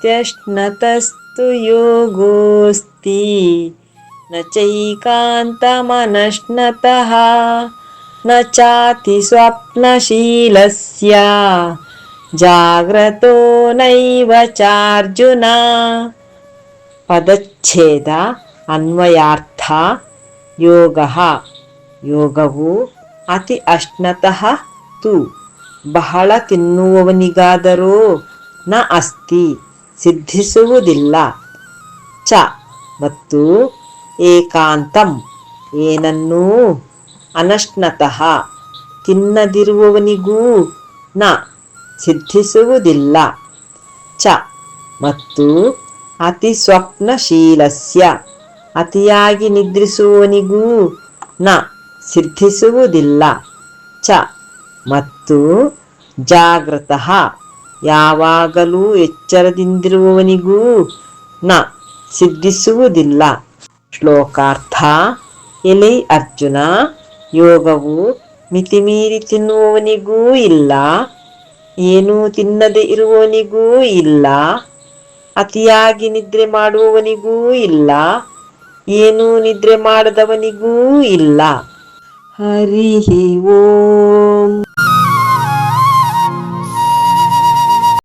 नास्त्यश्नतस्तु योगोऽस्ति न चैकान्तमनश्नतः न चाति स्वप्नशीलस्य ಜಾಗ್ರತೋ ನೈವ ಚಾರ್ಜುನ. ಪದಚ್ಛೇದ ಅನ್ವಯಾರ್ಥ. ಯೋಗ ಯೋಗವು ಅತಿ ಅಶ್ನತಃ ತು ಬಹಳ ತಿನ್ನುವವನಿಗಾದರೂ ನ ಅಸ್ತಿ ಸಿದ್ಧಿಸುವುದಿಲ್ಲ. ಚ ಮತ್ತು ಏಕಾಂತಂ ಏನನ್ನೂ ಅನಶ್ನತಃ ತಿನ್ನದಿರುವವನಿಗೂ ನ ಸಿದ್ಧಿಸುವುದಿಲ್ಲ. ಚ ಮತ್ತು ಅತಿ ಸ್ವಪ್ನಶೀಲಸ್ಯ ಅತಿಯಾಗಿ ನಿದ್ರಿಸುವವನಿಗೂ ನ ಸಿದ್ಧಿಸುವುದಿಲ್ಲ. ಚ ಮತ್ತು ಜಾಗೃತಃ ಯಾವಾಗಲೂ ಎಚ್ಚರದಿಂದಿರುವವನಿಗೂ ನ ಸಿದ್ಧಿಸುವುದಿಲ್ಲ. ಶ್ಲೋಕಾರ್ಥ. ಎಲೈ ಅರ್ಜುನ, ಯೋಗವು ಮಿತಿಮೀರಿ ತಿನ್ನುವವನಿಗೂ ಇಲ್ಲ, ಏನೂ ತಿನ್ನದೆ ಇರುವವನಿಗೂ ಇಲ್ಲ, ಅತಿಯಾಗಿ ನಿದ್ರೆ ಮಾಡುವವನಿಗೂ ಇಲ್ಲ, ಏನೂ ನಿದ್ರೆ ಮಾಡದವನಿಗೂ ಇಲ್ಲ. ಹರಿ ಓಂ.